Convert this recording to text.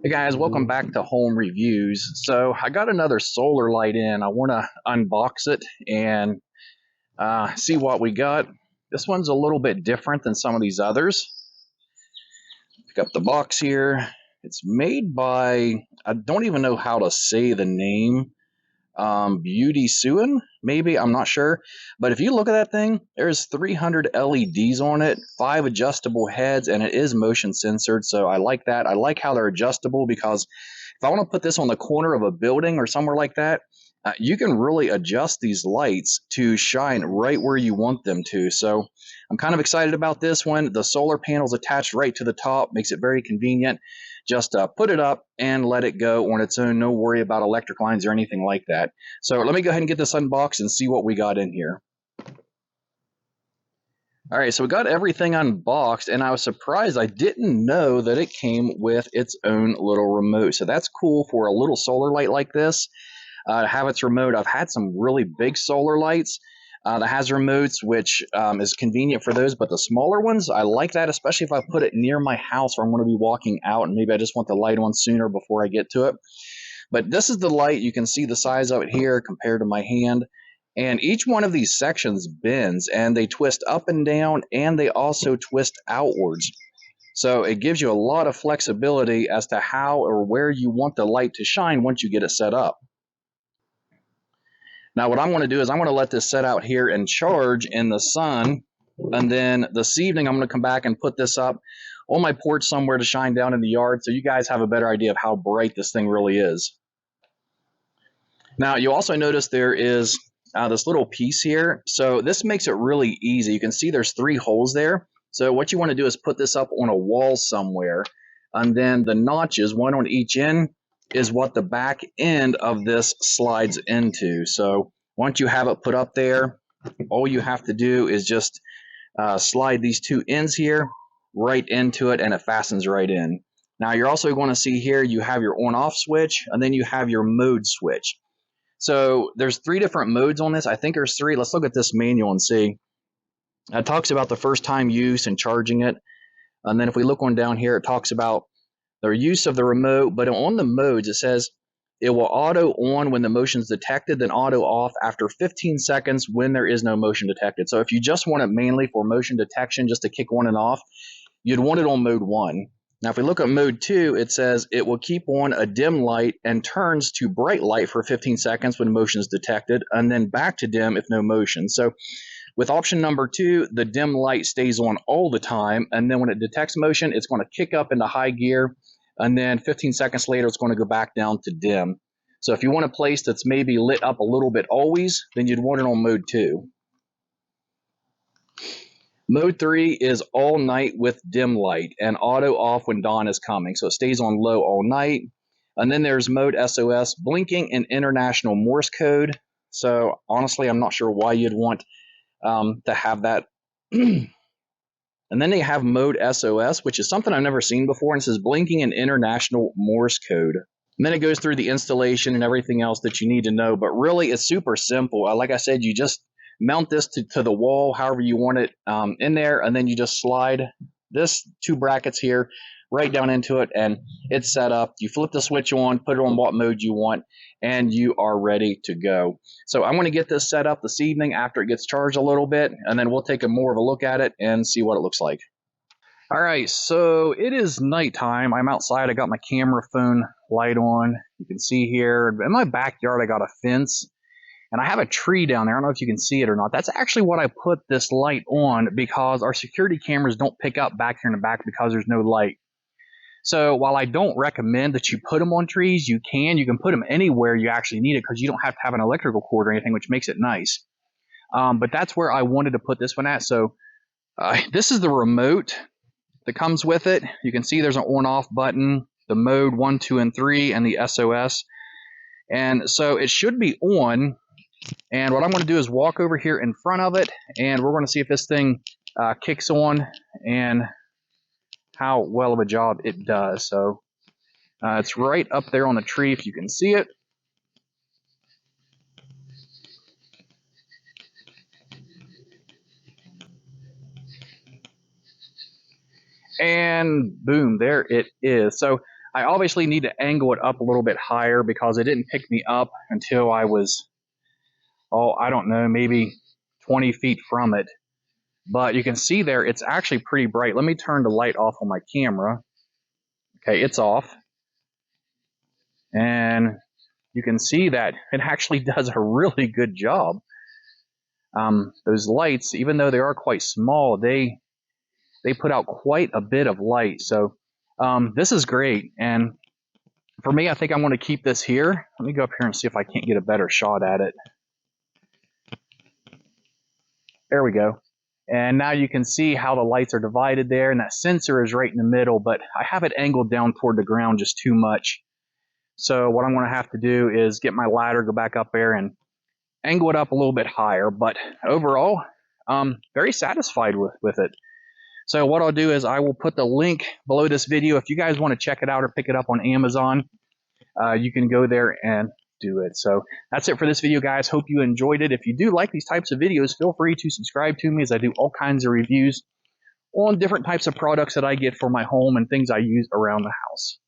Hey guys, welcome back to Home Reviews. So I got another solar light in. I want to unbox it and see what we got. This one's a little bit different than some of these others. Pick up the box here. It's made by, I don't even know how to say the name, Biutsiun, maybe, I'm not sure. But if you look at that thing, there's 300 LEDs on it, 5 adjustable heads, and it is motion censored, so I like that. I like how they're adjustable because if I want to put this on the corner of a building or somewhere like that, you can really adjust these lights to shine right where you want them to. So I'm kind of excited about this one. The solar panel's attached right to the top, makes it very convenient. Just put it up and let it go on its own. No worry about electric lines or anything like that. So let me go ahead and get this unboxed and see what we got in here. All right, so we got everything unboxed, and I was surprised. I didn't know that it came with its own little remote. So that's cool for a little solar light like this. To have its remote. I've had some really big solar lights that has remotes, which is convenient for those, but the smaller ones, I like that, especially if I put it near my house where I'm going to be walking out and maybe I just want the light on sooner before I get to it. But this is the light. You can see the size of it here compared to my hand. And each one of these sections bends and they twist up and down, and they also twist outwards. So it gives you a lot of flexibility as to how or where you want the light to shine once you get it set up. Now what I'm going to do is I'm going to let this set out here and charge in the sun, and then this evening I'm going to come back and put this up on my porch somewhere to shine down in the yard so you guys have a better idea of how bright this thing really is. Now you also notice there is this little piece here, so this makes it really easy. You can see there's 3 holes there. So what you want to do is put this up on a wall somewhere, and then the notches, one on each end, is what the back end of this slides into. So once you have it put up there, all you have to do is just slide these 2 ends here right into it, and it fastens right in. Now you're also going to see here you have your on-off switch, and then you have your mode switch. So there's 3 different modes on this. I think there's 3. Let's look at this manual and see. It talks about the first time use and charging it. And then if we look on down here, it talks about the use of the remote, but on the modes, it says it will auto on when the motion is detected, then auto off after 15 seconds when there is no motion detected. So if you just want it mainly for motion detection, just to kick on and off, you'd want it on mode 1. Now, if we look at mode 2, it says it will keep on a dim light and turns to bright light for 15 seconds when motion is detected, and then back to dim if no motion. So with option number 2, the dim light stays on all the time, and then when it detects motion, it's going to kick up into high gear, and then 15 seconds later, it's going to go back down to dim. So if you want a place that's maybe lit up a little bit always, then you'd want it on mode 2. Mode 3 is all night with dim light and auto off when dawn is coming. So it stays on low all night. And then there's mode SOS, blinking in international Morse code. So honestly, I'm not sure why you'd want to have that. And then they have mode SOS, which is something I've never seen before, and it says blinking in international Morse code. And then it goes through the installation and everything else that you need to know. But really, it's super simple. Like I said, you just mount this to the wall, however you want it in there, and then you just slide this 2 brackets here right down into it, and it's set up. You flip the switch on, put it on what mode you want, and you are ready to go. So I'm going to get this set up this evening after it gets charged a little bit, and then we'll take a more of a look at it and see what it looks like. All right, so it is nighttime. I'm outside. I got my camera phone light on. You can see here in my backyard, I got a fence, and I have a tree down there. I don't know if you can see it or not. That's actually what I put this light on because our security cameras don't pick up back here in the back because there's no light. So while I don't recommend that you put them on trees, you can put them anywhere you actually need it because you don't have to have an electrical cord or anything, which makes it nice. But that's where I wanted to put this one at. So this is the remote that comes with it. You can see there's an on-off button, the mode 1, 2, and 3, and the SOS. And so it should be on. And what I'm going to do is walk over here in front of it, and we're going to see if this thing kicks on and how well of a job it does. So it's right up there on the tree if you can see it. And boom, there it is. So I obviously need to angle it up a little bit higher because it didn't pick me up until I was, oh, I don't know, maybe 20 feet from it. But you can see there, it's actually pretty bright. Let me turn the light off on my camera. Okay, it's off. And you can see that it actually does a really good job. Those lights, even though they are quite small, they put out quite a bit of light. So this is great. And for me, I think I'm going to keep this here. Let me go up here and see if I can't get a better shot at it. There we go. And now you can see how the lights are divided there, and that sensor is right in the middle, but I have it angled down toward the ground just too much. So what I'm going to have to do is get my ladder, go back up there, and angle it up a little bit higher. But overall, very satisfied with it. So what I'll do is I will put the link below this video. If you guys want to check it out or pick it up on Amazon, you can go there and do it. So that's it for this video, guys. Hope you enjoyed it. If you do like these types of videos, feel free to subscribe to me, as I do all kinds of reviews on different types of products that I get for my home and things I use around the house.